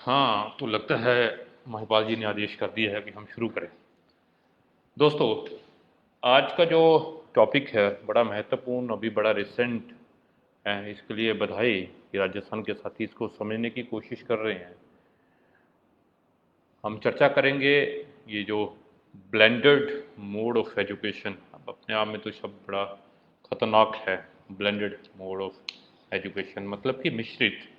हाँ, तो लगता है महिपाल जी ने आदेश कर दिया है कि हम शुरू करें। दोस्तों, आज का जो टॉपिक है बड़ा महत्वपूर्ण, अभी बड़ा रिसेंट है। इसके लिए बधाई कि राजस्थान के साथी इसको समझने की कोशिश कर रहे हैं। हम चर्चा करेंगे ये जो ब्लेंडेड मोड ऑफ एजुकेशन। अब अपने आप में तो शब्द बड़ा खतरनाक है। ब्लेंडेड मोड ऑफ एजुकेशन मतलब कि मिश्रित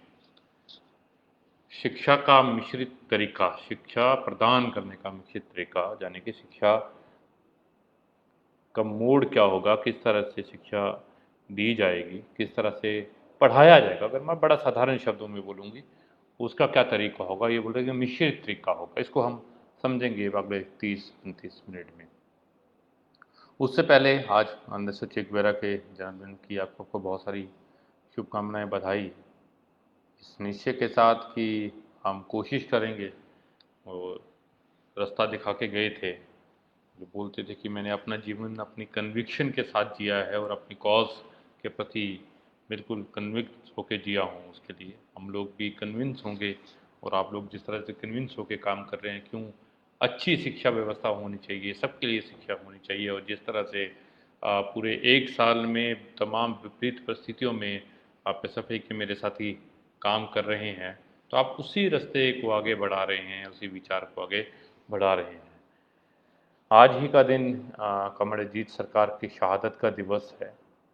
शिक्षा का मिश्रित तरीका, शिक्षा प्रदान करने का मिश्रित तरीका, यानी कि शिक्षा का मोड क्या होगा, किस तरह से शिक्षा दी जाएगी, किस तरह से पढ़ाया जाएगा। अगर मैं बड़ा साधारण शब्दों में बोलूँगी, उसका क्या तरीका होगा, ये बोल रहे हैं कि मिश्रित तरीका होगा। इसको हम समझेंगे अगले 30-29 मिनट में। उससे पहले आज आनंद चेगुवेरा के जन्मदिन की आपको बहुत सारी शुभकामनाएं, बधाई। इस निश्चय के साथ कि हम कोशिश करेंगे, और रास्ता दिखा के गए थे, जो बोलते थे कि मैंने अपना जीवन अपनी कन्विक्शन के साथ जिया है और अपनी कॉज के प्रति बिल्कुल कन्विक्स होके जिया हूँ। उसके लिए हम लोग भी कन्विंस होंगे, और आप लोग जिस तरह से कन्विंस होके काम कर रहे हैं, क्यों अच्छी शिक्षा व्यवस्था होनी चाहिए, सबके लिए शिक्षा होनी चाहिए। और जिस तरह से पूरे एक साल में तमाम विपरीत परिस्थितियों में आप एसएफआई के मेरे साथी काम कर रहे हैं, तो आप उसी रास्ते को आगे बढ़ा रहे हैं, उसी विचार को आगे बढ़ा रहे हैं। आज ही का दिन कमर अजीत सरकार की शहादत का दिवस है,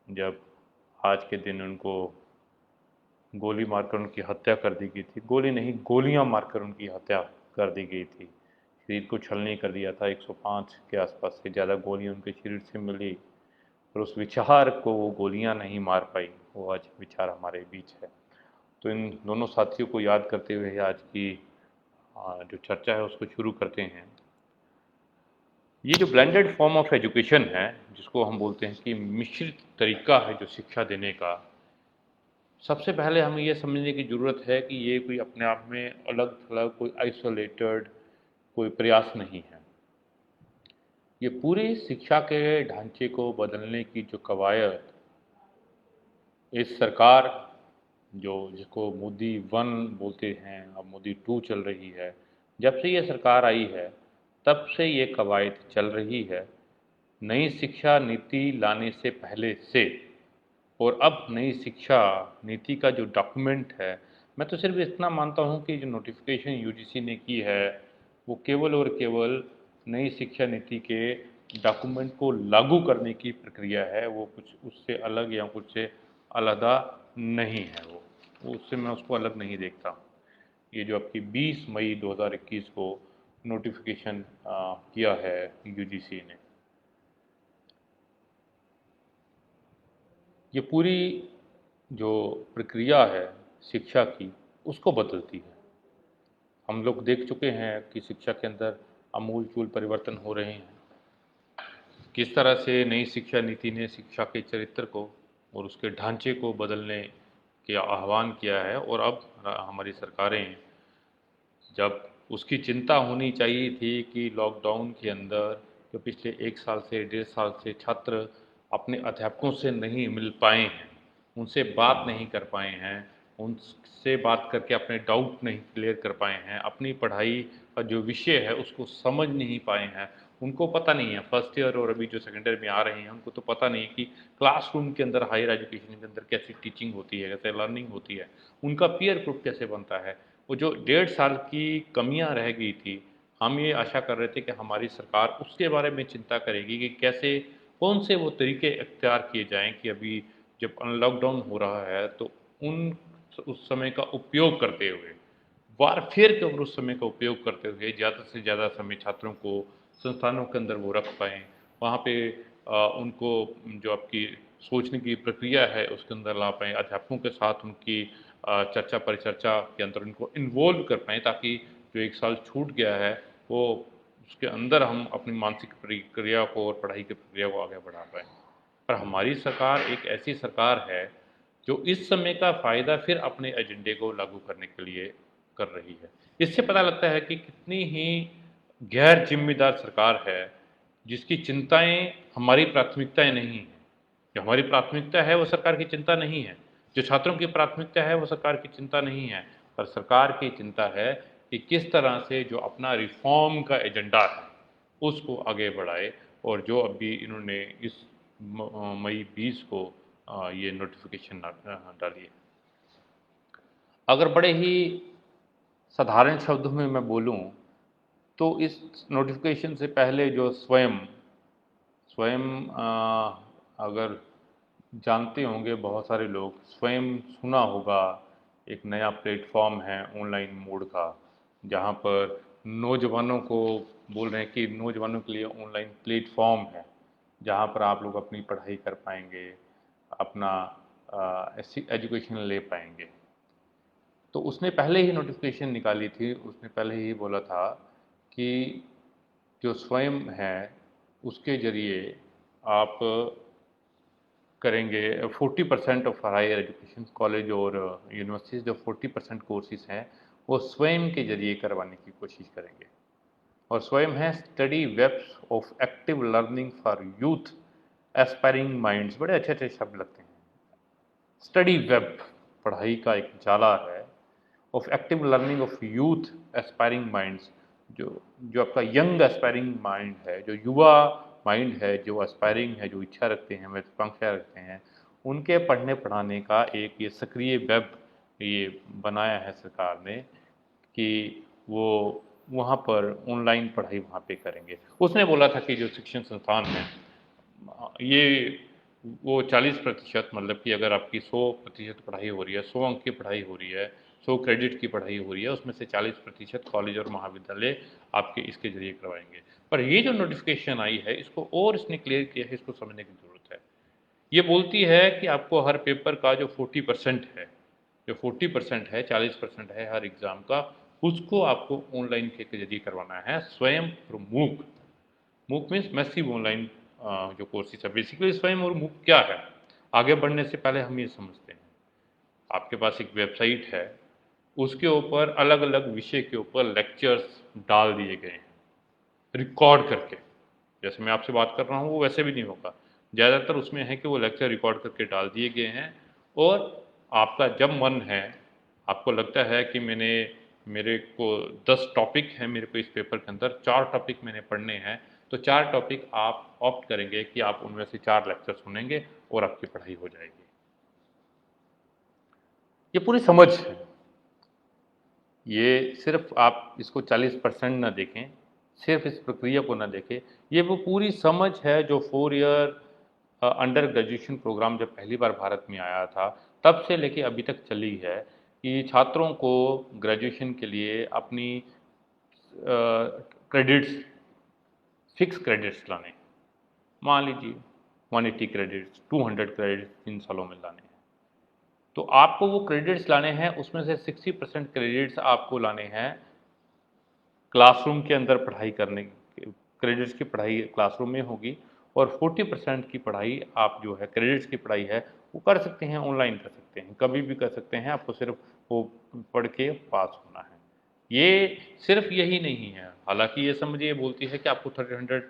जब आज के दिन उनको गोली मारकर उनकी हत्या कर दी गई थी। गोली नहीं, गोलियां मारकर उनकी हत्या कर दी गई थी। शरीर को छलनी कर दिया था। 105 के आसपास से ज़्यादा गोलियां उनके शरीर से मिली, और उस विचार को वो गोलियां नहीं मार पाई। वो आज विचार हमारे बीच है। तो इन दोनों साथियों को याद करते हुए आज की जो चर्चा है उसको शुरू करते हैं। ये जो ब्लेंडेड फॉर्म ऑफ एजुकेशन है, जिसको हम बोलते हैं कि मिश्रित तरीका है जो शिक्षा देने का, सबसे पहले हमें ये समझने की ज़रूरत है कि ये कोई अपने आप में अलग थलग, कोई आइसोलेटेड कोई प्रयास नहीं है। ये पूरी शिक्षा के ढांचे को बदलने की जो कवायद इस सरकार, जो जिसको मोदी वन बोलते हैं, अब मोदी टू चल रही है, जब से ये सरकार आई है तब से ये कवायद चल रही है। नई शिक्षा नीति लाने से पहले से, और अब नई शिक्षा नीति का जो डॉक्यूमेंट है, मैं तो सिर्फ इतना मानता हूँ कि जो नोटिफिकेशन यूजीसी ने की है, वो केवल और केवल नई शिक्षा नीति के डॉक्यूमेंट को लागू करने की प्रक्रिया है। वो कुछ उससे अलग या कुछ से अलहदा नहीं है। वो उससे मैं उसको अलग नहीं देखता। ये जो आपकी 20 मई 2021 को नोटिफिकेशन किया है यूजीसी ने, ये पूरी जो प्रक्रिया है शिक्षा की, उसको बदलती है। हम लोग देख चुके हैं कि शिक्षा के अंदर आमूल-चूल परिवर्तन हो रहे हैं। किस तरह से नई शिक्षा नीति ने शिक्षा के चरित्र को और उसके ढांचे को बदलने के आह्वान किया है। और अब हमारी सरकारें, जब उसकी चिंता होनी चाहिए थी कि लॉकडाउन के अंदर जो पिछले 1 साल से 1.5 साल से छात्र अपने अध्यापकों से नहीं मिल पाए हैं, उनसे बात नहीं कर पाए हैं, उनसे बात करके अपने डाउट नहीं क्लियर कर पाए हैं, अपनी पढ़ाई का जो विषय है उसको समझ नहीं पाए हैं, उनको पता नहीं है, फर्स्ट ईयर और अभी जो सेकेंड ईयर में आ रहे हैं उनको तो पता नहीं है कि क्लासरूम के अंदर, हायर एजुकेशन के अंदर कैसी टीचिंग होती है, कैसे लर्निंग होती है, उनका पीयर ग्रुप कैसे बनता है। वो जो 1.5 साल की कमियां रह गई थी, हम ये आशा कर रहे थे कि हमारी सरकार उसके बारे में चिंता करेगी कि कैसे, कौन से वो तरीके इख्तियार किए जाएं कि अभी जब लॉकडाउन हो रहा है तो उन उस समय का उपयोग करते हुए, वारफेयर के ऊपर उस समय का उपयोग करते हुए ज़्यादा से ज़्यादा समय छात्रों को संस्थानों के अंदर वो रख पाएँ। वहाँ पे उनको जो आपकी सोचने की प्रक्रिया है उसके अंदर ला पाएँ, अध्यापकों के साथ उनकी चर्चा परिचर्चा के अंदर उनको इन्वॉल्व कर पाएँ, ताकि जो 1 साल छूट गया है वो उसके अंदर हम अपनी मानसिक प्रक्रिया को और पढ़ाई की प्रक्रिया को आगे बढ़ा पाएँ। पर हमारी सरकार एक ऐसी सरकार है जो इस समय का फ़ायदा फिर अपने एजेंडे को लागू करने के लिए कर रही है। इससे पता लगता है कि कितनी ही गैर जिम्मेदार सरकार है, जिसकी चिंताएं हमारी प्राथमिकताएं नहीं हैं। जो हमारी प्राथमिकता है वो सरकार की चिंता नहीं है, जो छात्रों की प्राथमिकता है वो सरकार की चिंता नहीं है, पर सरकार की चिंता है कि किस तरह से जो अपना रिफॉर्म का एजेंडा है उसको आगे बढ़ाए, और जो अभी इन्होंने इस मई 20 को ये नोटिफिकेशन डाली है। अगर बड़े ही साधारण शब्दों में मैं बोलूं तो इस नोटिफिकेशन से पहले जो स्वयं स्वयं अगर जानते होंगे बहुत सारे लोग, स्वयं सुना होगा, एक नया प्लेटफॉर्म है ऑनलाइन मोड का, जहां पर नौजवानों को बोल रहे हैं कि नौजवानों के लिए ऑनलाइन प्लेटफॉर्म है जहां पर आप लोग अपनी पढ़ाई कर पाएंगे, अपना एजुकेशन ले पाएंगे। तो उसने पहले ही नोटिफिकेशन निकाली थी, उसने पहले ही बोला था कि जो स्वयं है उसके ज़रिए आप करेंगे 40% ऑफ हायर एजुकेशन, कॉलेज और यूनिवर्सिटीज़ जो 40% कोर्सेज हैं वो स्वयं के ज़रिए करवाने की कोशिश करेंगे। और स्वयं है study webs of active learning for youth aspiring minds, बड़े अच्छे अच्छे शब्द लगते हैं। स्टडी वेब पढ़ाई का एक जाला है, of active learning of youth aspiring minds, जो जो आपका यंग एस्पायरिंग माइंड है, जो युवा माइंड है, जो एस्पायरिंग है, जो इच्छा रखते हैं, महत्वाकांक्षा रखते हैं, उनके पढ़ने पढ़ाने का एक ये सक्रिय वेब ये बनाया है सरकार ने कि वो वहाँ पर ऑनलाइन पढ़ाई वहाँ पे करेंगे। उसने बोला था कि जो शिक्षण संस्थान है ये वो 40%, मतलब कि अगर आपकी 100% पढ़ाई हो रही है, 100 अंक की पढ़ाई हो रही है, 100 क्रेडिट की पढ़ाई हो रही है, उसमें से 40% कॉलेज और महाविद्यालय आपके इसके जरिए करवाएंगे। पर ये जो नोटिफिकेशन आई है इसको और इसने क्लियर किया है, इसको समझने की ज़रूरत है। ये बोलती है कि आपको हर पेपर का जो 40% है, जो 40% है, 40% है हर एग्ज़ाम का, उसको आपको ऑनलाइन के जरिए करवाना है स्वयं और मूक। मूक मीन्स मैसिव ऑनलाइन जो कोर्सेज है। बेसिकली स्वयं और मूक क्या है, आगे बढ़ने से पहले हम ये समझते हैं। आपके पास एक वेबसाइट है, उसके ऊपर अलग अलग विषय के ऊपर लेक्चर्स डाल दिए गए हैं रिकॉर्ड करके। जैसे मैं आपसे बात कर रहा हूँ वो वैसे भी नहीं होगा, ज़्यादातर उसमें है कि वो लेक्चर रिकॉर्ड करके डाल दिए गए हैं। और आपका जब मन है, आपको लगता है कि मेरे को 10 टॉपिक हैं मेरे को इस पेपर के अंदर, 4 टॉपिक मैंने पढ़ने हैं, तो 4 टॉपिक आप ऑप्ट करेंगे कि आप उनमें से 4 लेक्चर सुनेंगे और आपकी पढ़ाई हो जाएगी। ये पूरी समझ है। ये सिर्फ आप इसको 40% ना देखें, सिर्फ इस प्रक्रिया को ना देखें, ये वो पूरी समझ है जो 4 ईयर अंडर ग्रेजुएशन प्रोग्राम जब पहली बार भारत में आया था तब से लेके अभी तक चली है कि छात्रों को ग्रेजुएशन के लिए अपनी क्रेडिट्स, फिक्स क्रेडिट्स लाने, मान लीजिए 180 क्रेडिट्स, 200 क्रेडिट्स 3 सालों में लाने हैं। तो आपको वो क्रेडिट्स लाने हैं, उसमें से 60% क्रेडिट्स आपको लाने हैं क्लासरूम के अंदर पढ़ाई करने, क्रेडिट्स की पढ़ाई क्लासरूम में होगी, और 40% की पढ़ाई आप जो है क्रेडिट्स की पढ़ाई है वो कर सकते हैं, ऑनलाइन कर सकते हैं, कभी भी कर सकते हैं, आपको सिर्फ वो पढ़ के पास होना है। ये सिर्फ यही नहीं है, हालांकि ये समझिए ये बोलती है कि आपको 300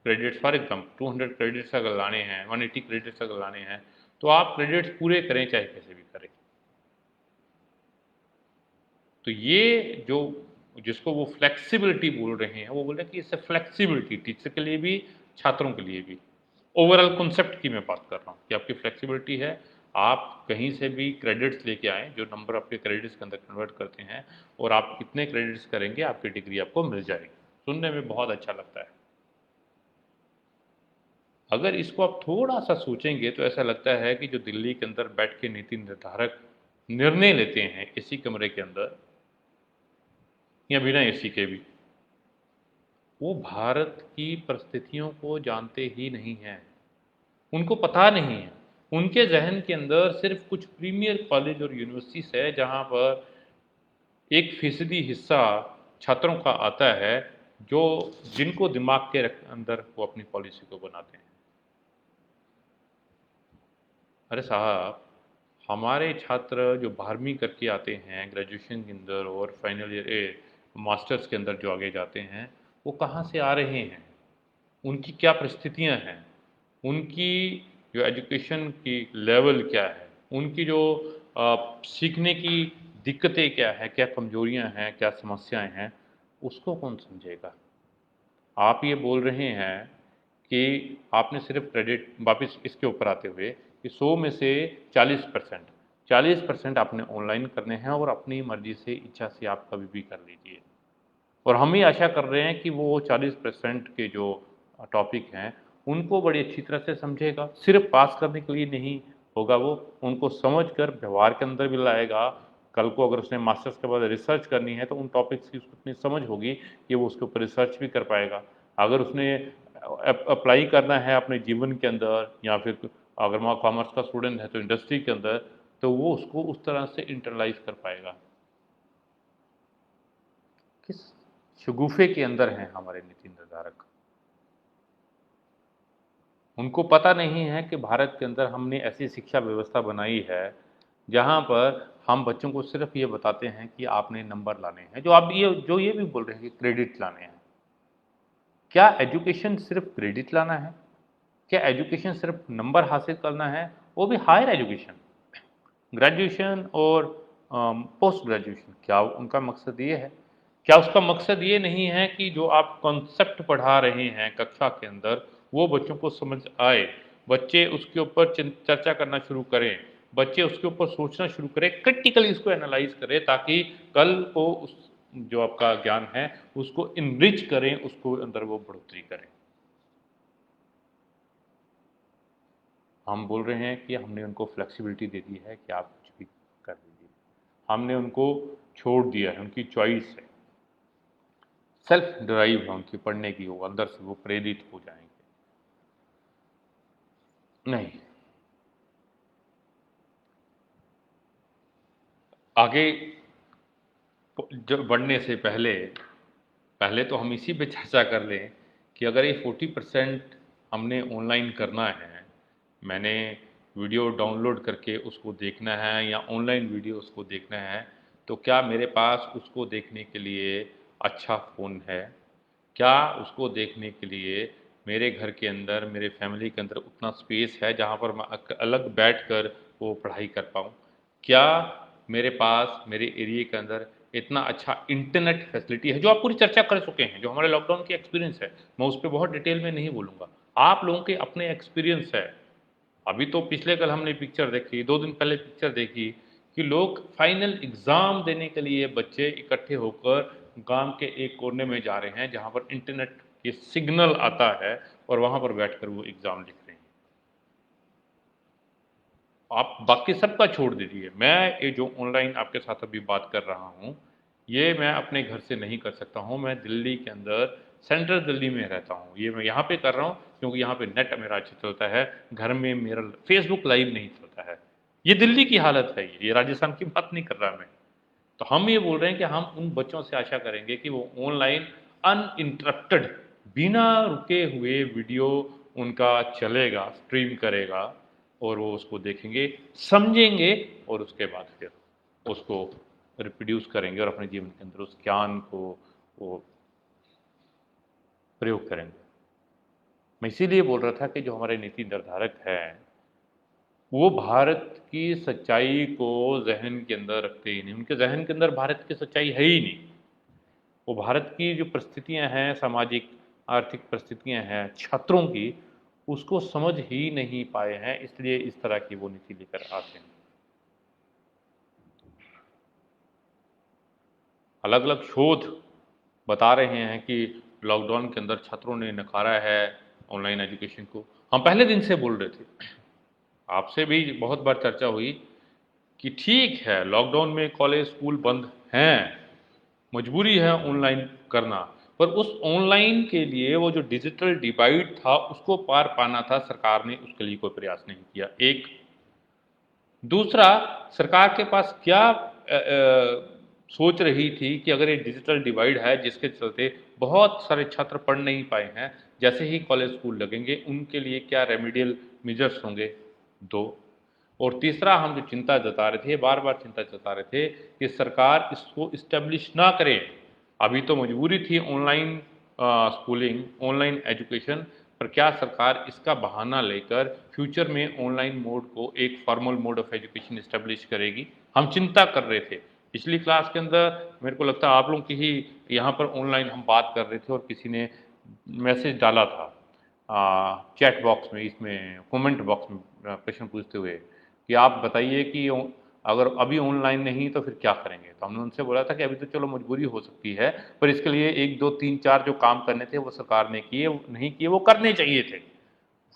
क्रेडिट्स फॉर एग्जाम्पल 200 क्रेडिट्स अगर लाने हैं, 180 क्रेडिट्स अगर लाने हैं, तो आप क्रेडिट्स पूरे करें चाहे कैसे भी करें। तो ये जो जिसको वो फ्लेक्सिबिलिटी बोल रहे हैं, वो बोल रहे हैं कि इससे फ्लेक्सिबिलिटी टीचर के लिए भी, छात्रों के लिए भी, ओवरऑल कॉन्सेप्ट की मैं बात कर रहा हूँ कि आपकी फ्लेक्सिबिलिटी है, आप कहीं से भी क्रेडिट्स लेके आएँ, जो नंबर आपके क्रेडिट्स के अंदर कन्वर्ट करते हैं, और आप कितने क्रेडिट्स करेंगे आपकी डिग्री आपको मिल जाएगी। सुनने में बहुत अच्छा लगता है। अगर इसको आप थोड़ा सा सोचेंगे तो ऐसा लगता है कि जो दिल्ली के अंदर बैठ के नीति निर्धारक निर्णय लेते हैं एसी कमरे के अंदर या बिना एसी के भी, वो भारत की परिस्थितियों को जानते ही नहीं हैं, उनको पता नहीं है। उनके जहन के अंदर सिर्फ कुछ प्रीमियर कॉलेज और यूनिवर्सिटीज है जहाँ पर 1% हिस्सा छात्रों का आता है, जो जिनको दिमाग के अंदर वो अपनी पॉलिसी को बनाते हैं। अरे साहब, हमारे छात्र जो 12वीं करके आते हैं ग्रेजुएशन के अंदर और फाइनल ईयर मास्टर्स के अंदर जो आगे जाते हैं, वो कहाँ से आ रहे हैं, उनकी क्या परिस्थितियां हैं, उनकी जो एजुकेशन की लेवल क्या है, उनकी जो सीखने की दिक्कतें क्या है, क्या कमजोरियां हैं, क्या समस्याएं हैं, उसको कौन समझेगा। आप ये बोल रहे हैं कि आपने सिर्फ क्रेडिट, वापस इसके ऊपर आते हुए, कि 100 में से 40%, 40% आपने ऑनलाइन करने हैं और अपनी मर्जी से, इच्छा से आप कभी भी कर लीजिए। और हम ही आशा कर रहे हैं कि वो 40% के जो टॉपिक हैं उनको बड़ी अच्छी तरह से समझेगा, सिर्फ पास करने के लिए नहीं होगा, वो उनको समझ कर व्यवहार के अंदर भी लाएगा। कल को अगर उसने मास्टर्स के बाद रिसर्च करनी है तो उन टॉपिक्स की उसको इतनी समझ होगी कि वो उसके ऊपर रिसर्च भी कर पाएगा। अगर उसने अप्लाई करना है अपने जीवन के अंदर, या फिर अगर वहाँ कॉमर्स का स्टूडेंट है तो इंडस्ट्री के अंदर, तो वो उसको उस तरह से इंटरलाइज कर पाएगा। किस शगुफे के अंदर हैं हमारे नीति निर्धारक। उनको पता नहीं है कि भारत के अंदर हमने ऐसी शिक्षा व्यवस्था बनाई है जहाँ पर हम बच्चों को सिर्फ ये बताते हैं कि आपने नंबर लाने हैं, जो ये भी बोल रहे हैं कि क्रेडिट लाने हैं। क्या एजुकेशन सिर्फ क्रेडिट लाना है? क्या एजुकेशन सिर्फ नंबर हासिल करना है, वो भी हायर एजुकेशन, ग्रेजुएशन और पोस्ट ग्रेजुएशन? क्या उनका मकसद ये है? क्या उसका मकसद ये नहीं है कि जो आप कॉन्सेप्ट पढ़ा रहे हैं कक्षा के अंदर वो बच्चों को समझ आए, बच्चे उसके ऊपर चर्चा करना शुरू करें, बच्चे उसके ऊपर सोचना शुरू करें, क्रिटिकली इसको एनालाइज करें, ताकि कल को उस जो आपका ज्ञान है उसको इनरिच करें, उसको अंदर वो बढ़ोतरी करें। हम बोल रहे हैं कि हमने उनको फ्लेक्सिबिलिटी दे दी है कि आप कुछ भी कर लीजिए, हमने उनको छोड़ दिया है, उनकी चॉइस है, सेल्फ ड्राइव है उनकी पढ़ने की, वो अंदर से वो प्रेरित हो जाएंगे। नहीं, आगे जब बढ़ने से पहले पहले तो हम इसी पे चर्चा कर लें कि अगर ये 40% हमने ऑनलाइन करना है, मैंने वीडियो डाउनलोड करके उसको देखना है या ऑनलाइन वीडियो उसको देखना है, तो क्या मेरे पास उसको देखने के लिए अच्छा फ़ोन है? क्या उसको देखने के लिए मेरे घर के अंदर, मेरे फैमिली के अंदर उतना स्पेस है जहाँ पर मैं अलग बैठकर वो पढ़ाई कर पाऊँ? क्या मेरे पास मेरे एरिया के अंदर इतना अच्छा इंटरनेट फैसिलिटी है, जो आप पूरी चर्चा कर चुके हैं, जो हमारे लॉकडाउन की एक्सपीरियंस है, मैं उस पर बहुत डिटेल में नहीं बोलूँगा, आप लोगों के अपने एक्सपीरियंस है। अभी तो पिछले कल हमने पिक्चर देखी, 2 दिन पहले पिक्चर देखी कि लोग फाइनल एग्ज़ाम देने के लिए बच्चे इकट्ठे होकर गांव के एक कोने में जा रहे हैं जहां पर इंटरनेट के सिग्नल आता है, और वहां पर बैठकर वो एग्ज़ाम लिख रहे हैं। आप बाकी सबका छोड़ दीजिए, मैं ये जो ऑनलाइन आपके साथ अभी बात कर रहा हूँ, ये मैं अपने घर से नहीं कर सकता हूँ। मैं दिल्ली के अंदर, सेंट्रल दिल्ली में रहता हूँ, ये मैं यहाँ पे कर रहा हूँ क्योंकि यहाँ पे नेट मेरा अच्छा चलता है, घर में मेरा फेसबुक लाइव नहीं चलता है। ये दिल्ली की हालत है, ये राजस्थान की बात नहीं कर रहा मैं। तो हम ये बोल रहे हैं कि हम उन बच्चों से आशा करेंगे कि वो ऑनलाइन अनइंटरप्टेड, बिना रुके हुए वीडियो उनका चलेगा, स्ट्रीम करेगा, और वो उसको देखेंगे, समझेंगे, और उसके बाद फिर उसको रिप्रोड्यूस करेंगे और अपने जीवन के अंदर उस ज्ञान को वो प्रयोग करेंगे। मैं इसीलिए बोल रहा था कि जो हमारे नीति निर्धारक हैं वो भारत की सच्चाई को जहन के अंदर रखते ही नहीं, उनके जहन के अंदर भारत की सच्चाई है ही नहीं। वो भारत की जो परिस्थितियां हैं, सामाजिक आर्थिक परिस्थितियां हैं छात्रों की, उसको समझ ही नहीं पाए हैं, इसलिए इस तरह की वो नीति लेकर आते हैं। अलग अलग शोध बता रहे हैं कि लॉकडाउन के अंदर छात्रों ने नकारा है ऑनलाइन एजुकेशन को। हम पहले दिन से बोल रहे थे, आपसे भी बहुत बार चर्चा हुई कि ठीक है लॉकडाउन में कॉलेज स्कूल बंद हैं, मजबूरी है ऑनलाइन करना, पर उस ऑनलाइन के लिए वो जो डिजिटल डिवाइड था उसको पार पाना था, सरकार ने उसके लिए कोई प्रयास नहीं किया। एक दूसरा, सरकार के पास क्या सोच रही थी कि अगर ये डिजिटल डिवाइड है जिसके चलते बहुत सारे छात्र पढ़ नहीं पाए हैं, जैसे ही कॉलेज स्कूल लगेंगे उनके लिए क्या रेमेडियल मेजर्स होंगे? दो। और तीसरा, हम जो चिंता जता रहे थे, बार बार चिंता जता रहे थे कि सरकार इसको इस्टेब्लिश ना करे। अभी तो मजबूरी थी ऑनलाइन स्कूलिंग, ऑनलाइन एजुकेशन, पर क्या सरकार इसका बहाना लेकर फ्यूचर में ऑनलाइन मोड को एक formal mode of education establish करेगी? हम चिंता कर रहे थे, पिछली क्लास के अंदर मेरे को लगता है आप लोगों की ही यहाँ पर ऑनलाइन हम बात कर रहे थे और किसी ने मैसेज डाला था चैट बॉक्स में, इसमें कमेंट बॉक्स में प्रश्न पूछते हुए कि आप बताइए कि अगर अभी ऑनलाइन नहीं तो फिर क्या करेंगे। तो हमने उनसे बोला था कि अभी तो चलो मजबूरी हो सकती है, पर इसके लिए 1 2 3 4 जो काम करने थे वो सरकार ने किए नहीं किए, वो करने चाहिए थे।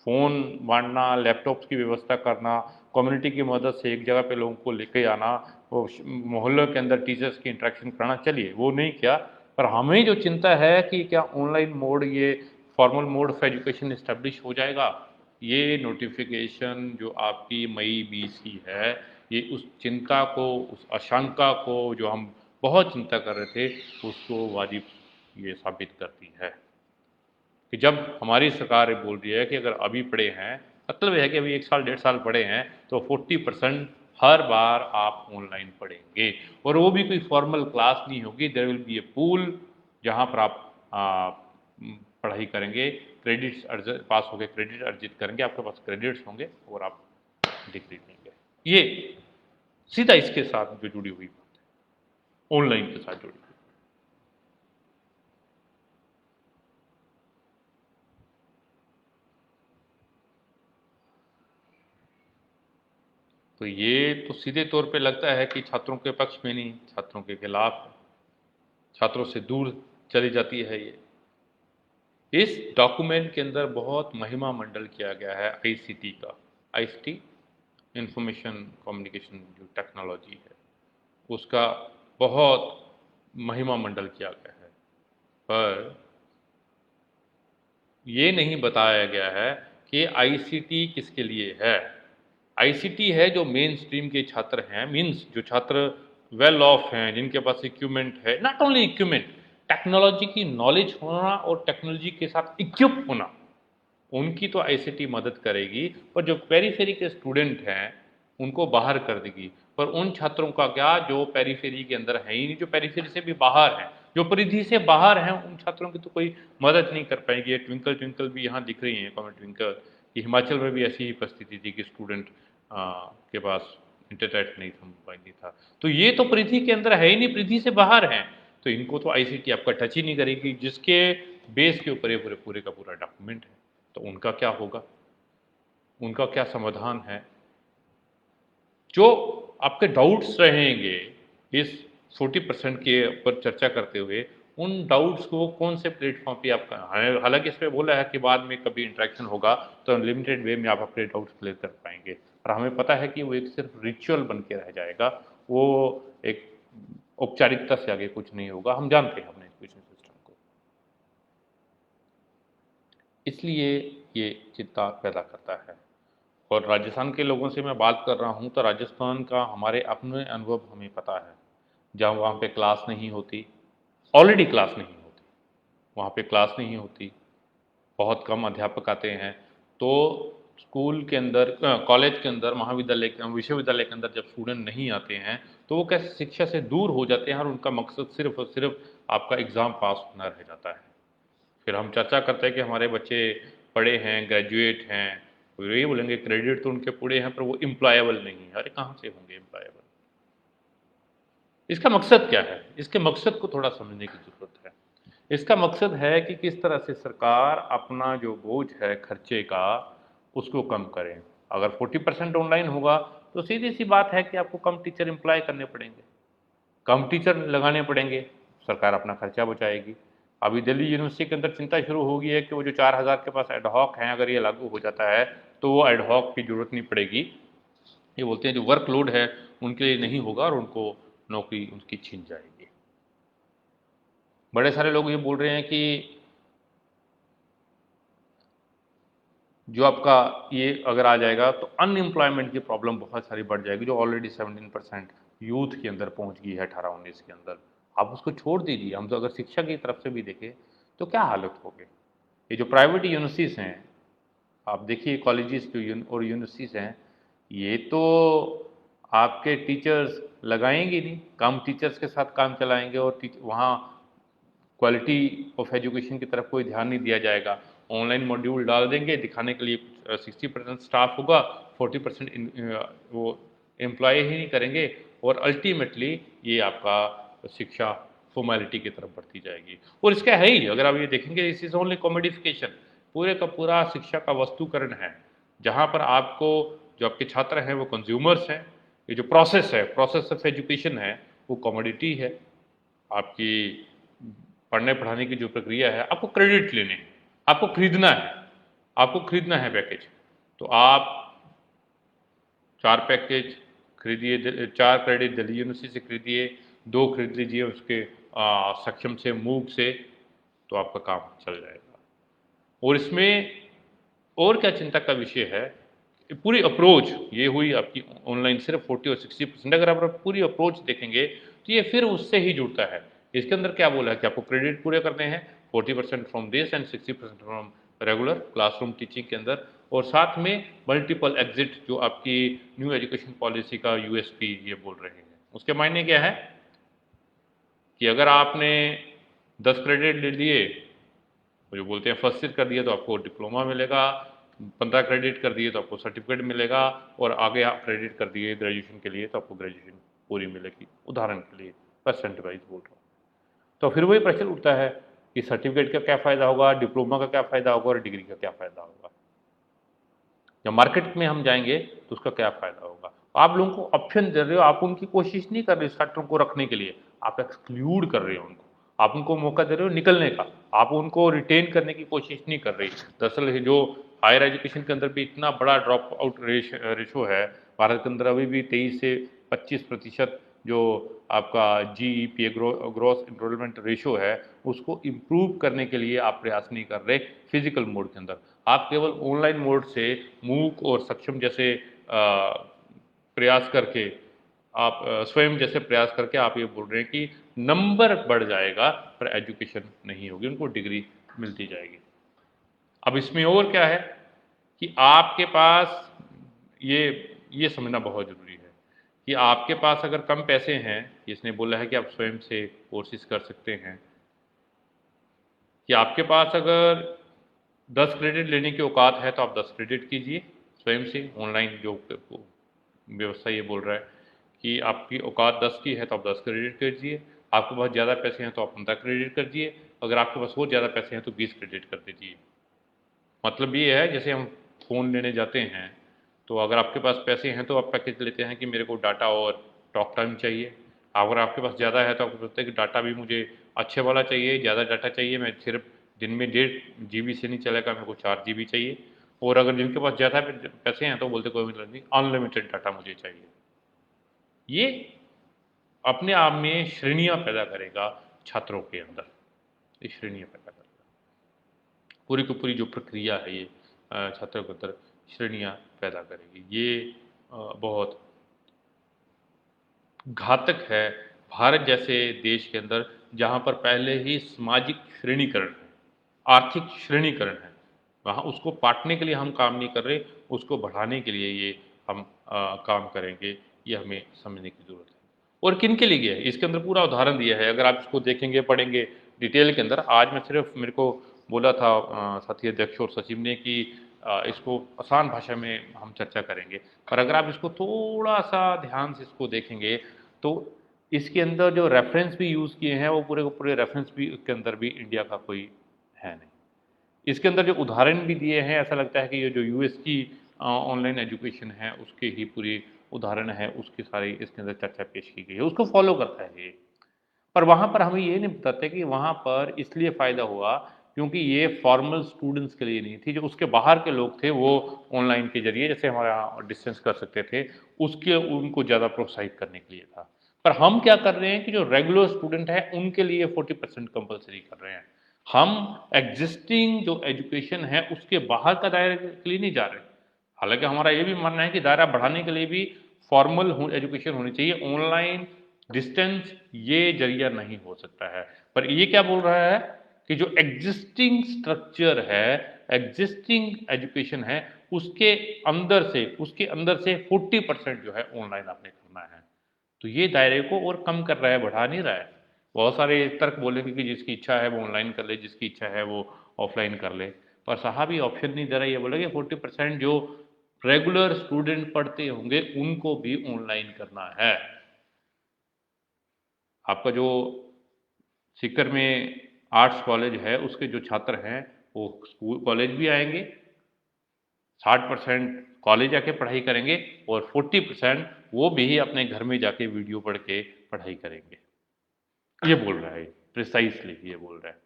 फ़ोन बांटना, लैपटॉप्स की व्यवस्था करना, कम्युनिटी की मदद से एक जगह पे लोगों को लेके आना, वो मोहल्लों के अंदर टीचर्स की इंटरेक्शन कराना, चलिए वो नहीं किया। पर हमें जो चिंता है कि क्या ऑनलाइन मोड, ये formal mode of education establish हो जाएगा। ये नोटिफिकेशन जो आपकी मई 20 की है, ये उस चिंता को, उस आशंका को जो हम बहुत चिंता कर रहे थे, उसको वाजिब ये साबित करती है कि जब हमारी सरकार बोल रही है कि अगर अभी पढ़े हैं, मतलब यह है कि अभी 1 साल 1.5 साल पढ़े हैं, तो 40% हर बार आप ऑनलाइन पढ़ेंगे और वो भी कोई फॉर्मल क्लास नहीं होगी। There will be a pool जहाँ पर आप पढ़ाई करेंगे, क्रेडिट्स पास होकर क्रेडिट अर्जित करेंगे, आपके पास क्रेडिट्स होंगे और आप डिग्री लेंगे। ये सीधा इसके साथ जो जुड़ी हुई बात है, ऑनलाइन के साथ जुड़ी हुई। तो ये तो सीधे तौर पे लगता है कि छात्रों के पक्ष में नहीं, छात्रों के खिलाफ है, छात्रों से दूर चली जाती है ये। इस डॉक्यूमेंट के अंदर बहुत महिमा मंडल किया गया है आईसीटी का। आईसीटी, इंफॉर्मेशन कम्युनिकेशन जो टेक्नोलॉजी है, उसका बहुत महिमा मंडल किया गया है। पर ये नहीं बताया गया है कि आईसीटी किसके लिए है। आईसीटी है जो मेन स्ट्रीम के छात्र हैं, मीन्स जो छात्र वेल ऑफ हैं, जिनके पास इक्विपमेंट है, नॉट ओनली इक्विपमेंट, टेक्नोलॉजी की नॉलेज होना और टेक्नोलॉजी के साथ इक्विप होना, उनकी तो आईसीटी मदद करेगी। पर जो पेरीफेरी के स्टूडेंट हैं उनको बाहर कर देगी। पर उन छात्रों का क्या जो पेरीफेरी के अंदर है ही नहीं, जो पेरीफेरी से भी बाहर हैं, जो परिधि से बाहर हैं, उन छात्रों की तो कोई मदद नहीं कर पाएगी। ट्विंकल ट्विंकल भी यहाँ दिख रही है, कॉमेंट ट्विंकल, कि हिमाचल में भी ऐसी ही परिस्थिति थी कि स्टूडेंट के पास इंटरनेट नहीं था, मोबाइल नहीं था। तो ये तो परिधि के अंदर है ही नहीं, परिधि से बाहर हैं, तो इनको तो आईसीटी आपका टच ही नहीं करेगी, जिसके बेस के ऊपर ये पूरे पूरे का पूरा डॉक्यूमेंट है। तो उनका क्या होगा, उनका क्या समाधान है। जो आपके डाउट्स रहेंगे इस 40% के ऊपर चर्चा करते हुए, उन डाउट्स को कौन से प्लेटफॉर्म पे आपका, हालांकि इस पे बोला है कि बाद में कभी इंटरेक्शन होगा तो लिमिटेड वे में आप अपने डाउट्स क्लियर कर पाएंगे, पर हमें पता है कि वो एक सिर्फ रिचुअल बन के रह जाएगा, वो एक औपचारिकता से आगे कुछ नहीं होगा। हम जानते हैं अपने एजुकेशन सिस्टम को, इसलिए ये चिंता पैदा करता है। और राजस्थान के लोगों से मैं बात कर रहा हूँ तो राजस्थान का हमारे अपने अनुभव हमें पता है। जहाँ वहाँ पे क्लास नहीं होती, ऑलरेडी क्लास नहीं होती, वहाँ पे क्लास नहीं होती, बहुत कम अध्यापक आते हैं, तो स्कूल के अंदर, कॉलेज के अंदर, महाविद्यालय विश्वविद्यालय के अंदर जब स्टूडेंट नहीं आते हैं तो वो कैसे शिक्षा से दूर हो जाते हैं और उनका मकसद सिर्फ और सिर्फ आपका एग्ज़ाम पास होना रह जाता है। फिर हम चर्चा करते हैं कि हमारे बच्चे पढ़े हैं, ग्रेजुएट हैं, तो यही बोलेंगे क्रेडिट तो उनके पूरे हैं पर वो एम्प्लॉयबल नहीं है। अरे कहाँ से होंगे एम्प्लॉयबल, इसका मकसद क्या है, इसके मकसद को थोड़ा समझने की जरूरत है। इसका मकसद है कि किस तरह से सरकार अपना जो बोझ है खर्चे का, उसको कम करे। अगर 40% ऑनलाइन होगा तो सीधी सी बात है कि आपको कम टीचर एम्प्लॉय करने पड़ेंगे, कम टीचर लगाने पड़ेंगे, सरकार अपना खर्चा बचाएगी। अभी दिल्ली यूनिवर्सिटी के अंदर चिंता शुरू हो गई है कि वो जो 4,000 के पास एडहॉक हैं, अगर ये लागू हो जाता है तो वो एडहॉक की जरूरत नहीं पड़ेगी। ये बोलते हैं जो वर्कलोड है उनके लिए नहीं होगा और उनको नौकरी उनकी छीन जाएगी। बड़े सारे लोग ये बोल रहे हैं कि जो आपका ये अगर आ जाएगा तो अनएम्प्लॉयमेंट की प्रॉब्लम बहुत सारी बढ़ जाएगी, जो ऑलरेडी 17% यूथ के अंदर पहुंच गई है, 18-19 के अंदर। आप उसको छोड़ दीजिए, हम तो अगर शिक्षा की तरफ से भी देखें तो क्या हालत होगी। ये जो प्राइवेट यूनिवर्सिटीज़ हैं, आप देखिए कॉलेजेस जो और यूनिवर्सिटीज़ हैं, ये तो आपके टीचर्स लगाएंगे नहीं, कम टीचर्स के साथ काम चलाएंगे और वहाँ क्वालिटी ऑफ एजुकेशन की तरफ कोई ध्यान नहीं दिया जाएगा। ऑनलाइन मॉड्यूल डाल देंगे दिखाने के लिए, 60% स्टाफ होगा, 40% वो एम्प्लॉय ही नहीं करेंगे और अल्टीमेटली ये आपका शिक्षा फॉर्मेलिटी की तरफ बढ़ती जाएगी। और इसका है ही, अगर आप ये देखेंगे, इस इज ओनली कॉमोडिफिकेशन, पूरे का पूरा शिक्षा का वस्तुकरण है, जहाँ पर आपको जो आपके छात्र हैं वो कंज्यूमर्स हैं, ये जो प्रोसेस है, प्रोसेस ऑफ एजुकेशन है, वो कमोडिटी है। आपकी पढ़ने पढ़ाने की जो प्रक्रिया है, आपको क्रेडिट लेने हैं, आपको खरीदना है, आपको खरीदना है पैकेज। तो आप 4 पैकेज खरीदिए, 4 क्रेडिट दिल्ली यूनिवर्सिटी से खरीदिए, 2 खरीद लीजिए उसके सक्षम से, मूक से, तो आपका काम चल जाएगा। और इसमें और क्या चिंता का विषय है, पूरी अप्रोच ये हुई आपकी ऑनलाइन सिर्फ 40 और 60%। अगर आप पूरी अप्रोच देखेंगे तो ये फिर उससे ही जुड़ता है। इसके अंदर क्या बोला है कि आपको क्रेडिट पूरे करने हैं, 40% from this and 60% from regular classroom teaching के अंदर, और साथ में मल्टीपल एग्जिट, जो आपकी न्यू एजुकेशन पॉलिसी का यूएसपी ये बोल रहे हैं। उसके मायने क्या है कि अगर आपने 10 क्रेडिट ले लिए, जो बोलते हैं फर्स्ट ईयर कर दिया तो आपको डिप्लोमा मिलेगा, 15 क्रेडिट कर दिए तो आपको सर्टिफिकेट मिलेगा, और आगे आप क्रेडिट कर दिए ग्रेजुएशन के लिए तो आपको ग्रेजुएशन पूरी मिलेगी। उदाहरण के लिए परसेंट वाइज बोल रहा हूँ। तो फिर वही प्रश्न उठता है कि सर्टिफिकेट का क्या फ़ायदा होगा, डिप्लोमा का क्या फ़ायदा होगा, और डिग्री का क्या फ़ायदा होगा। जब मार्केट में हम जाएंगे तो उसका क्या फ़ायदा होगा। आप लोगों को ऑप्शन दे रहे हो, आप उनकी कोशिश नहीं कर रहे छात्रों को रखने के लिए, आप एक्सक्लूड कर रहे हो उनको। आप उनको मौका दे रहे हो निकलने का, आप उनको रिटेन करने की कोशिश नहीं कर रही। दरअसल जो हायर एजुकेशन के अंदर भी इतना बड़ा ड्रॉप आउट रेशो है, भारत के अंदर अभी भी 23 से 25% जो आपका जीईपी ग्रॉस एनरोलमेंट रेशो है, उसको इम्प्रूव करने के लिए आप प्रयास नहीं कर रहे फिजिकल मोड के अंदर। आप केवल ऑनलाइन मोड से मूक और सक्षम जैसे प्रयास करके, आप स्वयं जैसे प्रयास करके आप ये बोल रहे हैं कि नंबर बढ़ जाएगा पर एजुकेशन नहीं होगी, उनको डिग्री मिलती जाएगी। अब इसमें और क्या है कि आपके पास ये समझना बहुत ज़रूरी है कि आपके पास अगर कम पैसे हैं, इसने बोला है कि आप स्वयं से कोर्सेज कर सकते हैं, कि आपके पास अगर 10 क्रेडिट लेने की औकात है तो आप 10 क्रेडिट कीजिए स्वयं से। ऑनलाइन जो व्यवस्था ये बोल रहा है कि आपकी औकात 10 की है तो आप 10 क्रेडिट कीजिए, आपके पास ज़्यादा पैसे हैं तो आप 15 क्रेडिट कर दीजिए, अगर आपके पास और ज़्यादा पैसे हैं तो 20 क्रेडिट कर दीजिए। मतलब ये है जैसे हम फ़ोन लेने जाते हैं, तो अगर आपके पास पैसे हैं तो आप पैकेज लेते हैं कि मेरे को डाटा और टॉक टाइम चाहिए। अगर आपके पास ज़्यादा है तो आपको लगता है कि डाटा भी मुझे अच्छे वाला चाहिए, ज़्यादा डाटा चाहिए, मैं सिर्फ दिन में 1.5 GB से नहीं चलेगा, मेरे को 4 GB चाहिए। और अगर जिनके पास ज़्यादा पैसे हैं तो बोलते कोई मतलब नहीं, अनलिमिटेड डाटा मुझे चाहिए। ये अपने आप में श्रेणियाँ पैदा करेगा छात्रों के अंदर, ये श्रेणियाँ पैदा करेगा। पूरी की पूरी जो प्रक्रिया है ये छात्रों के अंदर श्रेणियाँ पैदा करेगी। ये बहुत घातक है भारत जैसे देश के अंदर, जहाँ पर पहले ही सामाजिक श्रेणीकरण है, आर्थिक श्रेणीकरण है। वहाँ उसको पाटने के लिए हम काम नहीं कर रहे, उसको बढ़ाने के लिए ये हम काम करेंगे, ये हमें समझने की ज़रूरत है। और किन के लिए है इसके अंदर पूरा उदाहरण दिया है, अगर आप इसको देखेंगे पढ़ेंगे डिटेल के अंदर। आज मैं सिर्फ, मेरे को बोला था साथी अध्यक्ष और सचिव ने कि इसको आसान भाषा में हम चर्चा करेंगे, पर अगर आप इसको थोड़ा सा ध्यान से इसको देखेंगे तो इसके अंदर जो रेफरेंस भी यूज़ किए हैं वो पूरे के पूरे रेफरेंस भी के अंदर भी इंडिया का कोई है नहीं। इसके अंदर जो उदाहरण भी दिए हैं, ऐसा लगता है कि ये जो यूएस की ऑनलाइन एजुकेशन है उसके ही पूरी उदाहरण है, उसकी सारी इसके अंदर चर्चा पेश की गई है, उसको फॉलो करता है ये। पर वहाँ पर हमें ये नहीं बताते कि वहाँ पर इसलिए फ़ायदा हुआ क्योंकि ये फॉर्मल स्टूडेंट्स के लिए नहीं थी, जो उसके बाहर के लोग थे वो ऑनलाइन के जरिए, जैसे हमारे यहाँ डिस्टेंस कर सकते थे, उसके उनको ज़्यादा प्रोत्साहित करने के लिए था। पर हम क्या कर रहे हैं कि जो रेगुलर स्टूडेंट है उनके लिए 40% कंपलसरी कर रहे हैं। हम एग्जिस्टिंग जो एजुकेशन है उसके बाहर का दायरे के लिए नहीं जा रहे। हालांकि हमारा ये भी मानना है कि दायरा बढ़ाने के लिए भी फॉर्मल एजुकेशन होनी चाहिए, ऑनलाइन डिस्टेंस ये जरिया नहीं हो सकता है। पर ये क्या बोल रहा है कि जो एग्जिस्टिंग स्ट्रक्चर है, एग्जिस्टिंग एजुकेशन है, उसके अंदर से 40% जो है ऑनलाइन आपने करना है। तो ये दायरे को और कम कर रहा है, बढ़ा नहीं रहा है। बहुत सारे तर्क बोलेंगे कि जिसकी इच्छा है वो ऑनलाइन कर ले, जिसकी इच्छा है वो ऑफलाइन कर ले, पर साहब ये ऑप्शन नहीं दे रहा। ये बोलेंगे 40% जो रेगुलर स्टूडेंट पढ़ते होंगे उनको भी ऑनलाइन करना है। आपका जो सीकर में आर्ट्स कॉलेज है उसके जो छात्र हैं वो स्कूल कॉलेज भी आएंगे, 60% कॉलेज जाके पढ़ाई करेंगे और 40% वो भी अपने घर में जाके वीडियो पढ़ के पढ़ाई करेंगे। ये बोल रहा है, प्रिसाइसली ये बोल रहा है।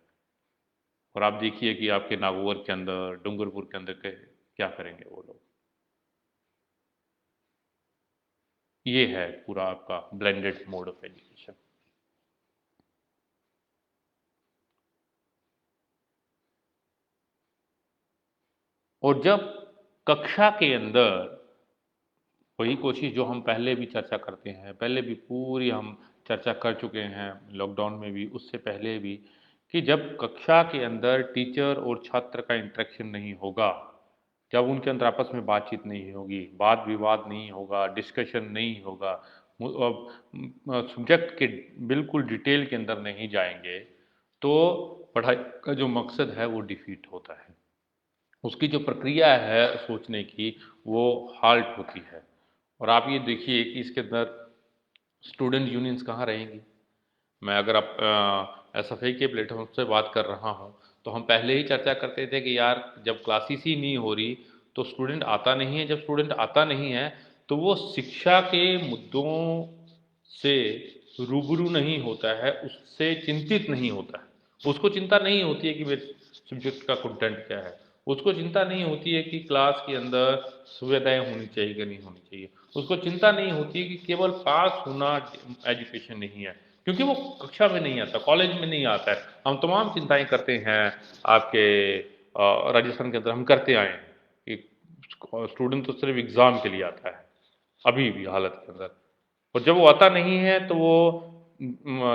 और आप देखिए कि आपके नागौर के अंदर, डूंगरपुर के अंदर क्या करेंगे वो लोग। ये है पूरा आपका ब्लेंडेड मोड ऑफ एजुकेशन। और जब कक्षा के अंदर वही कोशिश जो हम पहले भी चर्चा करते हैं, पहले भी पूरी हम चर्चा कर चुके हैं लॉकडाउन में भी, उससे पहले भी, कि जब कक्षा के अंदर टीचर और छात्र का इंटरेक्शन नहीं होगा, जब उनके अंदर आपस में बातचीत नहीं होगी, वाद विवाद नहीं होगा, डिस्कशन नहीं होगा, सब्जेक्ट के बिल्कुल डिटेल के अंदर नहीं जाएंगे, तो पढ़ाई का जो मकसद है वो डिफीट होता है। उसकी जो प्रक्रिया है सोचने की वो हाल्ट होती है। और आप ये देखिए कि इसके अंदर स्टूडेंट यूनियंस कहाँ रहेंगी। मैं अगर आप एस एफ आई के प्लेटफॉर्म से बात कर रहा हूँ तो हम पहले ही चर्चा करते थे कि यार जब क्लासेस ही नहीं हो रही तो स्टूडेंट आता नहीं है, जब स्टूडेंट आता नहीं है तो वो शिक्षा के मुद्दों से रूबरू नहीं होता है, उससे चिंतित नहीं होता है। उसको चिंता नहीं होती है कि मेरे सब्जेक्ट का कंटेंट क्या है, उसको चिंता नहीं होती है कि क्लास के अंदर सुविधाएं होनी चाहिए कि नहीं होनी चाहिए, उसको चिंता नहीं होती है कि केवल पास होना एजुकेशन नहीं है, क्योंकि वो कक्षा में नहीं आता, कॉलेज में नहीं आता है। हम तमाम चिंताएं करते हैं आपके राजस्थान के अंदर हम करते आए हैं कि स्टूडेंट तो सिर्फ एग्ज़ाम के लिए आता है अभी भी हालत के अंदर। और जब वो आता नहीं है तो वो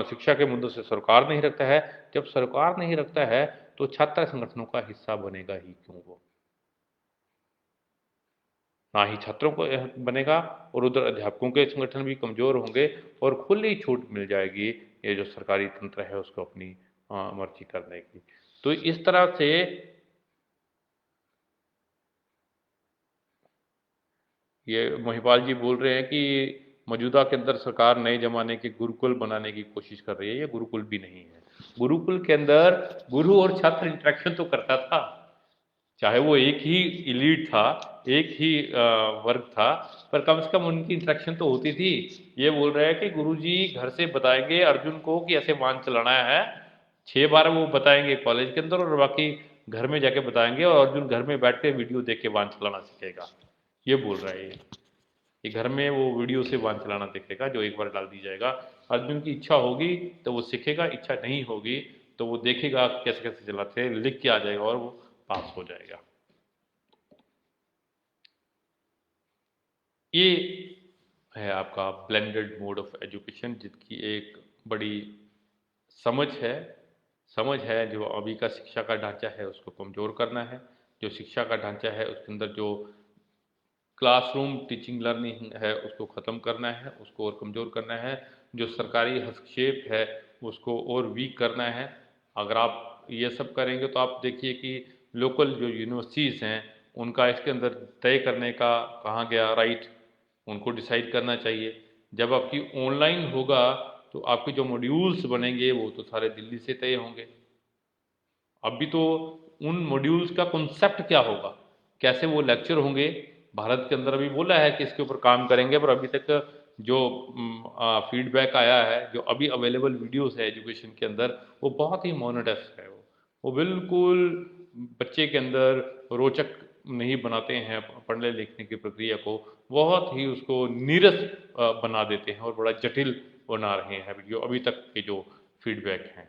शिक्षा के मुद्दों से सरोकार नहीं रखता है। जब सरोकार नहीं रखता है तो छात्र संगठनों का हिस्सा बनेगा ही क्यों वो, ना ही छात्रों को यह बनेगा, और उधर अध्यापकों के संगठन भी कमजोर होंगे और खुली छूट मिल जाएगी ये जो सरकारी तंत्र है उसको अपनी मर्जी करने की। तो इस तरह से ये महिपाल जी बोल रहे हैं कि मौजूदा के अंदर सरकार नए जमाने के गुरुकुल बनाने की कोशिश कर रही है। ये गुरुकुल भी नहीं है। गुरुकुल के अंदर गुरु और छात्र इंटरेक्शन तो करता था, चाहे वो एक ही इलीट था, एक ही वर्ग था, पर कम से कम उनकी इंटरेक्शन तो होती थी। ये बोल रहे हैं कि गुरुजी घर से बताएंगे अर्जुन को कि ऐसे वाहन चलाना है, 6 बार वो बताएंगे कॉलेज के अंदर और बाकी घर में जाके बताएंगे, और अर्जुन घर में बैठ के वीडियो देख के वाहन चलाना सीखेगा। ये बोल रहा है ये कि घर में वो वीडियो से वाहन चलाना सीखेगा जो एक बार डाल दी जाएगा। अर्जुन की इच्छा होगी तो वो सीखेगा, इच्छा नहीं होगी तो वो देखेगा कैसे कैसे चलाते हैं, लिख के आ जाएगा और वो पास हो जाएगा। ये है आपका ब्लेंडेड मोड ऑफ एजुकेशन, जिसकी एक बड़ी समझ है। समझ है जो अभी का शिक्षा का ढांचा है उसको कमज़ोर करना है। जो शिक्षा का ढांचा है उसके अंदर जो क्लासरूम टीचिंग लर्निंग है उसको ख़त्म करना है, उसको और कमज़ोर करना है। जो सरकारी हस्तक्षेप है उसको और वीक करना है। अगर आप ये सब करेंगे तो आप देखिए कि लोकल जो यूनिवर्सिटीज़ हैं उनका इसके अंदर तय करने का कहाँ गया राइट, उनको डिसाइड करना चाहिए। जब आपकी ऑनलाइन होगा तो आपके जो मॉड्यूल्स बनेंगे वो तो सारे दिल्ली से तय होंगे। अभी तो उन मॉड्यूल्स का कॉन्सेप्ट क्या होगा, कैसे वो लेक्चर होंगे, भारत के अंदर अभी बोला है कि इसके ऊपर काम करेंगे, पर अभी तक जो फीडबैक आया है, जो अभी अवेलेबल वीडियोस है एजुकेशन के अंदर, वो बहुत ही मोनोटस है। वो बिल्कुल बच्चे के अंदर रोचक नहीं बनाते हैं पढ़ने लिखने की प्रक्रिया को, बहुत ही उसको नीरस बना देते हैं और बड़ा जटिल बना रहे हैं वीडियो अभी तक के जो फीडबैक हैं।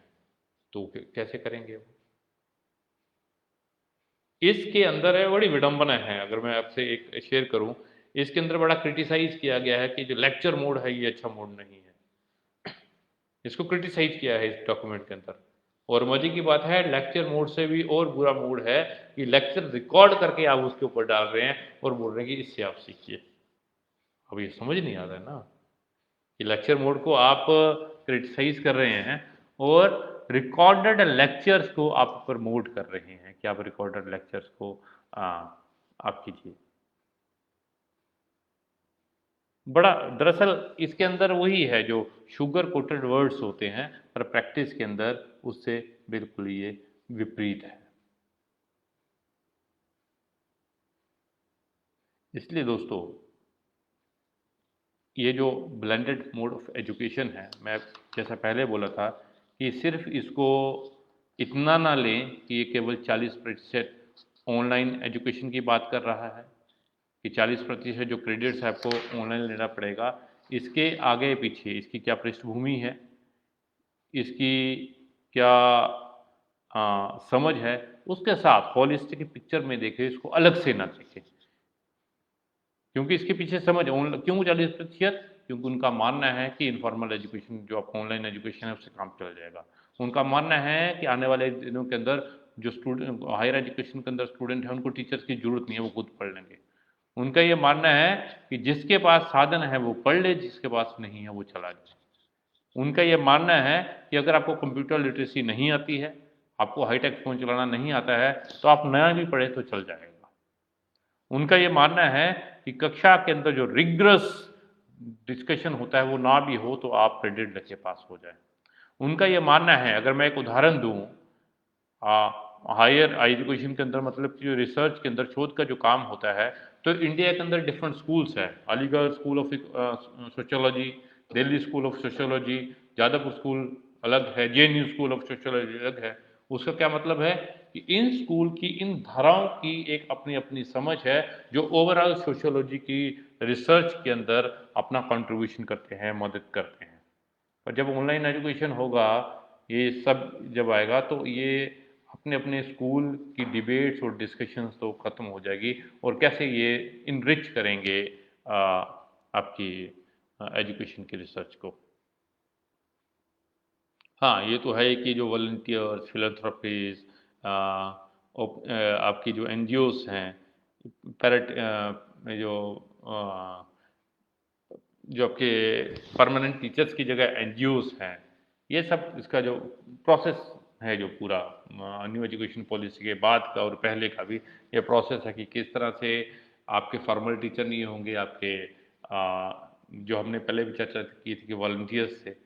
तो कैसे करेंगे वो। इसके अंदर है बड़ी विडंबना है, अगर मैं आपसे एक शेयर करूं, इसके अंदर बड़ा क्रिटिसाइज किया गया है कि जो लेक्चर मोड है ये अच्छा मोड नहीं है। इसको क्रिटिसाइज किया है इस डॉक्यूमेंट के अंदर। और मजे की बात है लेक्चर मोड से भी और बुरा मोड है कि लेक्चर रिकॉर्ड करके आप उसके ऊपर डाल रहे हैं और बोल रहे हैं कि इससे आप सीखिए। अब ये समझ नहीं आ रहा है ना कि लेक्चर मोड को आप क्रिटिसाइज कर रहे हैं और रिकॉर्डेड लेक्चर्स को आप प्रमोट कर रहे हैं कि आप रिकॉर्डेड लेक्चर्स को आ, आप कीजिए। बड़ा दरअसल इसके अंदर वही है जो शुगर कोटेड वर्ड्स होते हैं, पर प्रैक्टिस के अंदर उससे बिल्कुल ये विपरीत है। इसलिए दोस्तों, ये जो ब्लेंडेड मोड ऑफ एजुकेशन है, मैं जैसा पहले बोला था कि सिर्फ इसको इतना ना लें कि ये केवल 40% ऑनलाइन एजुकेशन की बात कर रहा है, कि 40% जो क्रेडिट्स है आपको ऑनलाइन लेना पड़ेगा। इसके आगे पीछे इसकी क्या पृष्ठभूमि है, इसकी क्या समझ है, उसके साथ हॉलिस्टिक पिक्चर में देखें, इसको अलग से ना देखें। क्योंकि इसके पीछे समझ क्यों 40%? क्योंकि उनका मानना है कि इनफॉर्मल एजुकेशन जो आपका ऑनलाइन एजुकेशन है उससे काम चल जाएगा। उनका मानना है कि आने वाले दिनों के अंदर जो स्टूडेंट हायर एजुकेशन के अंदर स्टूडेंट है उनको टीचर्स की जरूरत नहीं है, वो खुद पढ़ लेंगे। उनका ये मानना है कि जिसके पास साधन है वो पढ़ ले, जिसके पास नहीं है वो चला जाए। उनका ये मानना है कि अगर आपको कंप्यूटर लिटरेसी नहीं आती है, आपको हाईटेक फ़ोन चलाना नहीं आता है, तो आप नया भी पढ़े तो चल जाएगा। उनका ये मानना है कि कक्षा के अंदर जो रिग्रस डिस्कशन होता है वो ना भी हो तो आप क्रेडिट लेके पास हो जाए। उनका ये मानना है, अगर मैं एक उदाहरण दूं, हायर एजुकेशन के अंदर मतलब कि जो रिसर्च के अंदर शोध का जो काम होता है, तो इंडिया के अंदर डिफरेंट स्कूल्स है। Aligarh school of sociology, Delhi school of sociology, Jadavpur school अलग है, जेएनयू स्कूल ऑफ सोशोलॉजी अलग है। उसका क्या मतलब है कि इन स्कूल की इन धाराओं की एक अपनी अपनी समझ है, जो ओवरऑल सोशोलॉजी की रिसर्च के अंदर अपना कंट्रीब्यूशन करते हैं, मदद करते हैं। पर जब ऑनलाइन एजुकेशन होगा, ये सब जब आएगा, तो ये अपने अपने स्कूल की डिबेट्स और डिस्कशंस तो ख़त्म हो जाएगी, और कैसे ये इनरिच करेंगे आपकी एजुकेशन की रिसर्च को। हाँ, ये तो है कि जो वॉलंटियर्स, फिलैंथ्रोपीज़, आपकी जो एनजीओज़ हैं, पैरेट जो अ, जो आपके परमानेंट टीचर्स की जगह एनजीओज़ हैं, ये सब इसका जो प्रोसेस है, जो पूरा न्यू एजुकेशन पॉलिसी के बाद का और पहले का भी ये प्रोसेस है कि किस तरह से आपके फॉर्मल टीचर नहीं होंगे, आपके जो हमने पहले भी चर्चा की थी कि वॉलंटियर्स से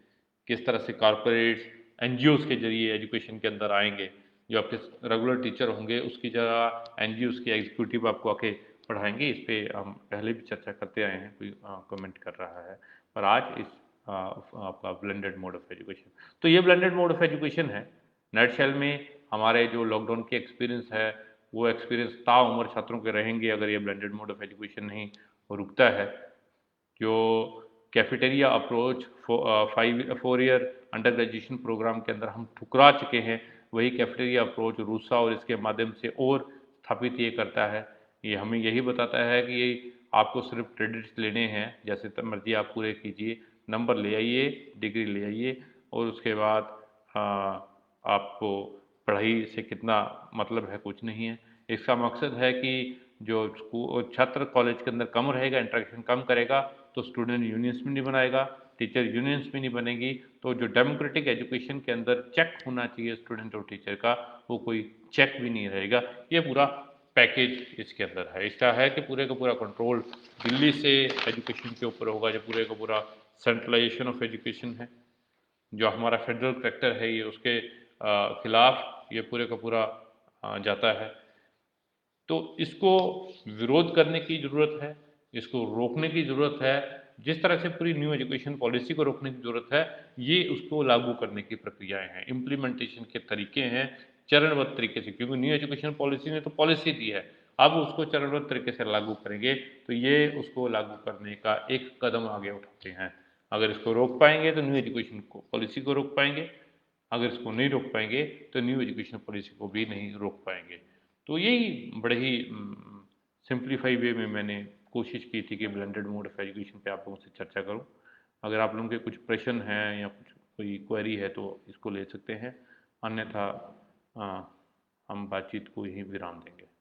किस तरह से कॉरपोरेट एनजीओज़ के जरिए एजुकेशन के अंदर आएंगे, जो आपके रेगुलर टीचर होंगे उसकी जगह एनजीओज़ के एग्जीक्यूटिव आपको आके पढ़ाएंगे। इस पे हम पहले भी चर्चा करते आए हैं, कोई कमेंट कर रहा है। पर आज इस आपका ब्लेंडेड मोड ऑफ एजुकेशन, तो ये ब्लेंडेड मोड ऑफ एजुकेशन है। नटशेल में हमारे जो लॉकडाउन के एक्सपीरियंस है, वो एक्सपीरियंस ताउम्र छात्रों के रहेंगे अगर ये ब्लेंडेड मोड ऑफ एजुकेशन नहीं रुकता है। जो cafeteria approach 4 year under graduation programme के अंदर हम ठुकरा चुके हैं, वही कैफेटेरिया अप्रोच रूसा और इसके माध्यम से और स्थापित ये करता है। ये हमें यही बताता है कि आपको सिर्फ क्रेडिट्स लेने हैं, जैसे तब मर्जी आप पूरे कीजिए, नंबर ले आइए, डिग्री ले आइए, और उसके बाद आपको पढ़ाई से कितना मतलब है, कुछ नहीं है। इसका मकसद है कि जो स्कूल छात्र कॉलेज के अंदर कम रहेगा, इंटरेक्शन कम करेगा, तो स्टूडेंट यूनियंस भी नहीं बनाएगा, टीचर यूनियंस भी नहीं बनेगी, तो जो डेमोक्रेटिक एजुकेशन के अंदर चेक होना चाहिए स्टूडेंट और टीचर का, वो कोई चेक भी नहीं रहेगा। ये पूरा पैकेज इसके अंदर है। इसका है कि पूरे का पूरा कंट्रोल दिल्ली से एजुकेशन के ऊपर होगा, जो पूरे का पूरा सेंट्रलाइजेशन ऑफ एजुकेशन है, जो हमारा फेडरल करेक्टर है, ये उसके खिलाफ ये पूरे का पूरा जाता है। तो इसको विरोध करने की ज़रूरत है, इसको रोकने की ज़रूरत है। जिस तरह से पूरी न्यू एजुकेशन पॉलिसी को रोकने की ज़रूरत है, ये उसको लागू करने की प्रक्रियाएं हैं, इम्प्लीमेंटेशन के तरीके हैं, चरणबद्ध तरीके से। क्योंकि न्यू एजुकेशन पॉलिसी ने तो पॉलिसी दी है, अब उसको चरणबद्ध तरीके से लागू करेंगे, तो ये उसको लागू करने का एक कदम आगे उठाते हैं। अगर इसको रोक पाएंगे तो न्यू एजुकेशन को पॉलिसी को रोक पाएंगे, अगर इसको नहीं रोक पाएंगे तो न्यू एजुकेशन पॉलिसी को भी नहीं रोक पाएंगे। तो यही बड़े ही सिंप्लीफाई वे में मैंने कोशिश की थी कि ब्लेंडेड मोड ऑफ एजुकेशन पे आप लोगों से चर्चा करूं। अगर आप लोगों के कुछ प्रश्न हैं या कुछ कोई क्वेरी है तो इसको ले सकते हैं, अन्यथा हम बातचीत को यहीं विराम देंगे।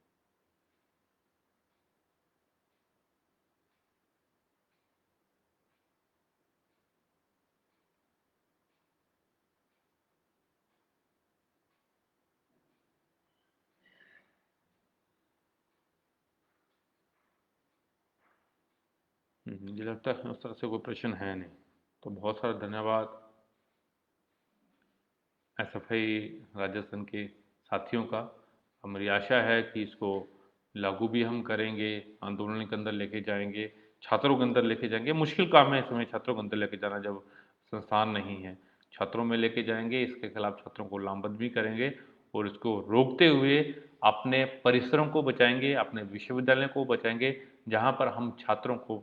मुझे लगता है उस तरह से कोई प्रश्न है नहीं। तो बहुत सारा धन्यवाद एसएफआई राजस्थान के साथियों का। हमारी आशा है कि इसको लागू भी हम करेंगे, आंदोलन के अंदर लेके जाएंगे, छात्रों के अंदर लेके जाएंगे। मुश्किल काम है इस समय छात्रों के अंदर लेके जाना, जब संस्थान नहीं है। छात्रों में लेके जाएंगे, इसके खिलाफ छात्रों को लामबंद भी करेंगे और इसको रोकते हुए अपने परिसरों को बचाएंगे, अपने विश्वविद्यालय को बचाएंगे, जहाँ पर हम छात्रों को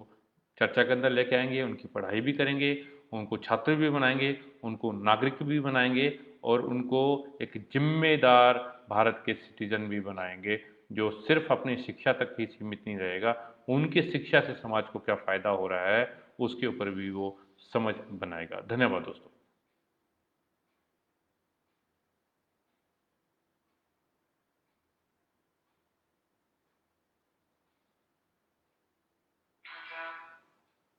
चर्चा के अंदर लेके आएंगे, उनकी पढ़ाई भी करेंगे, उनको छात्र भी बनाएंगे, उनको नागरिक भी बनाएंगे और उनको एक जिम्मेदार भारत के सिटीजन भी बनाएंगे, जो सिर्फ अपनी शिक्षा तक ही सीमित नहीं रहेगा, उनकी शिक्षा से समाज को क्या फ़ायदा हो रहा है उसके ऊपर भी वो समझ बनाएगा। धन्यवाद दोस्तों।